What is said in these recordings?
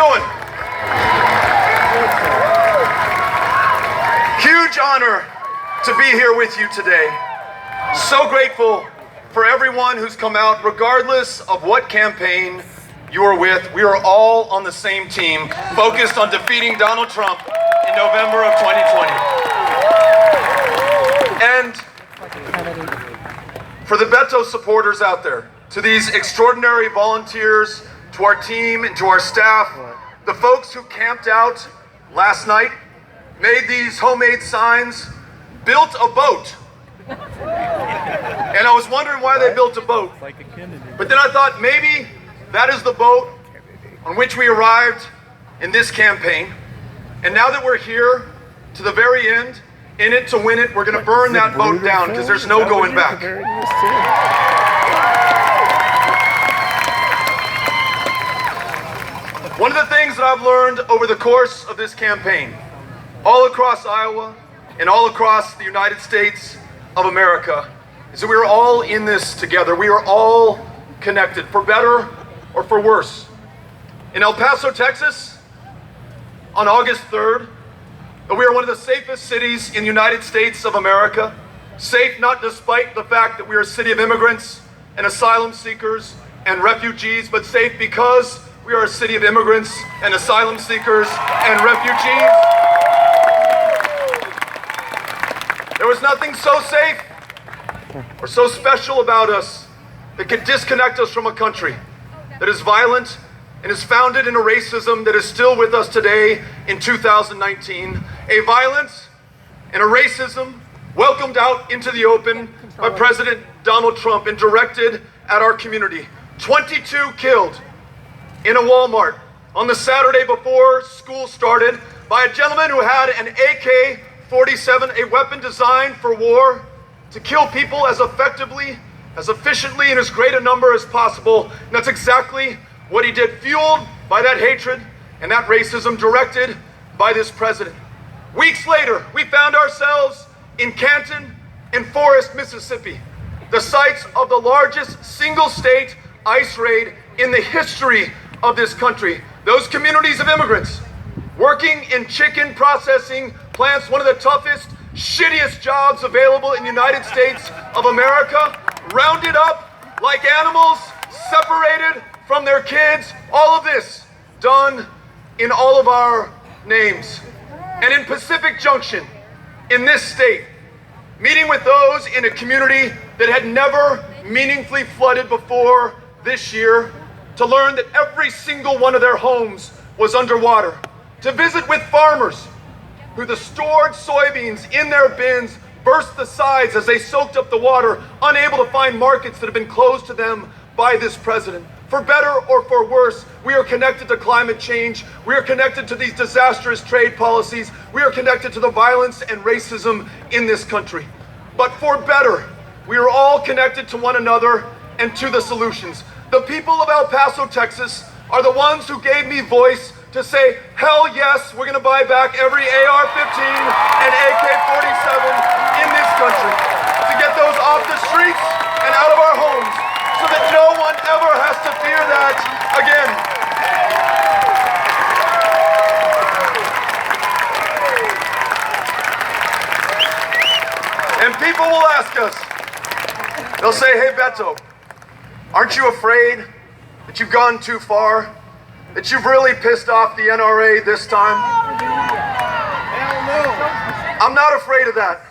doing? Huge honor to be here with you today. So grateful for everyone who's come out, regardless of what campaign you are with. We are all on the same team, focused on defeating Donald Trump in November of 2020. And for the Beto supporters out there, to these extraordinary volunteers, to our team and to our staff, the folks who camped out last night, made these homemade signs, built a boat. And I was wondering why they built a boat. But then I thought maybe that is the boat on which we arrived in this campaign. And now that we're here to the very end, in it to win it, we're going to burn that boat down because there's no going back. One of the things that I've learned over the course of this campaign, all across Iowa and all across the United States of America, is that we are all in this together. We are all connected, for better or for worse. In El Paso, Texas, on August 3rd, we are one of the safest cities in the United States of America. Safe not despite the fact that we are a city of immigrants and asylum seekers and refugees, but safe because we are a city of immigrants and asylum seekers and refugees. There was nothing so safe or so special about us that could disconnect us from a country that is violent and is founded in a racism that is still with us today in 2019. A violence and a racism welcomed out into the open by President Donald Trump and directed at our community. 22 killed in a Walmart on the Saturday before school started by a gentleman who had an AK-47, a weapon designed for war, to kill people as effectively, as efficiently, and as great a number as possible. And that's exactly what he did, fueled by that hatred and that racism directed by this president. Weeks later, we found ourselves in Canton and Forest, Mississippi, the sites of the largest single-state ICE raid in the history of this country. Those communities of immigrants working in chicken processing plants, one of the toughest, shittiest jobs available in the United States of America, rounded up like animals, separated from their kids, all of this done in all of our names. And in Pacific Junction, in this state, meeting with those in a community that had never meaningfully flooded before this year, to learn that every single one of their homes was underwater, to visit with farmers who the stored soybeans in their bins burst the sides as they soaked up the water, unable to find markets that have been closed to them by this president. For better or for worse, we are connected to climate change. We are connected to these disastrous trade policies. We are connected to the violence and racism in this country. But for better, we are all connected to one another and to the solutions. The people of El Paso, Texas, are the ones who gave me voice to say, hell yes, we're going to buy back every AR-15 and AK-47 in this country, to get those off the streets and out of our homes, so that no one ever has to fear that again. And people will ask us, they'll say, hey Beto, aren't you afraid that you've gone too far? That you've really pissed off the NRA this time? I'm not afraid of that.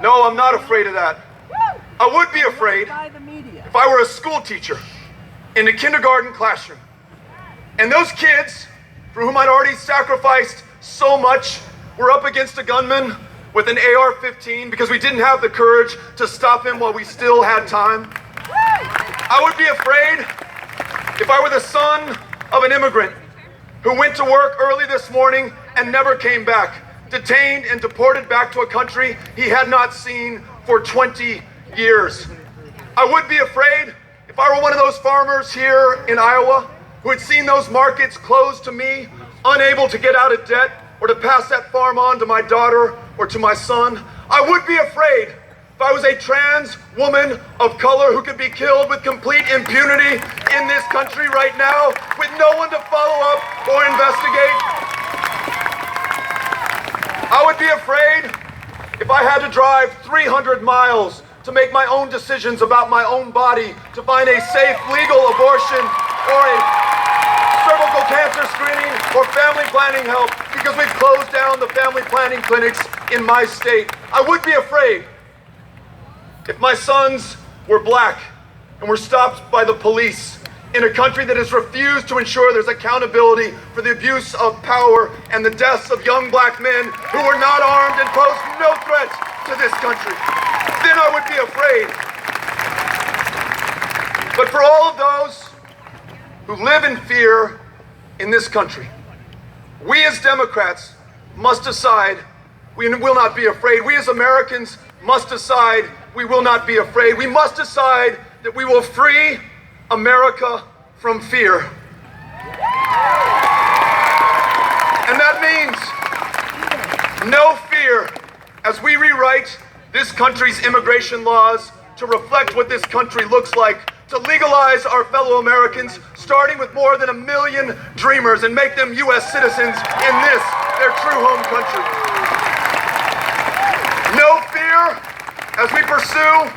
No, I'm not afraid of that. I would be afraid if I were a school teacher in the kindergarten classroom. And those kids, for whom I'd already sacrificed so much, were up against a gunman with an AR-15 because we didn't have the courage to stop him while we still had time. I would be afraid if I were the son of an immigrant who went to work early this morning and never came back, detained and deported back to a country he had not seen for 20 years. I would be afraid if I were one of those farmers here in Iowa who had seen those markets closed to me, unable to get out of debt or to pass that farm on to my daughter or to my son. I would be afraid if I was a trans woman of color who could be killed with complete impunity in this country right now with no one to follow up or investigate? I would be afraid if I had to drive 300 miles to make my own decisions about my own body, to find a safe, legal abortion or a cervical cancer screening or family planning help because we've closed down the family planning clinics in my state. I would be afraid if my sons were black and were stopped by the police in a country that has refused to ensure there's accountability for the abuse of power and the deaths of young black men who were not armed and posed no threat to this country. Then I would be afraid. But for all of those who live in fear in this country, we as Democrats must decide we will not be afraid. We as Americans must decide we will not be afraid. We must decide that we will free America from fear. And that means no fear as we rewrite this country's immigration laws to reflect what this country looks like, to legalize our fellow Americans, starting with more than 1 million dreamers and make them U.S. citizens in this, their true home country. No fear as we pursue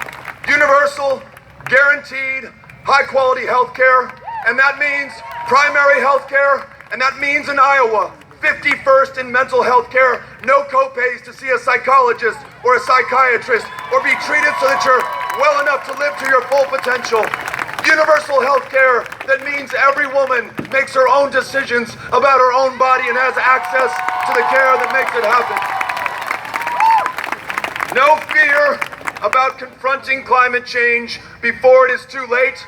universal, guaranteed, high-quality health care, and that means primary health care, and that means in Iowa, 51st in mental health care, no copays to see a psychologist or a psychiatrist, or be treated so that you're well enough to live to your full potential. Universal health care that means every woman makes her own decisions about her own body and has access to the care that makes it happen. No fear about confronting climate change before it is too late.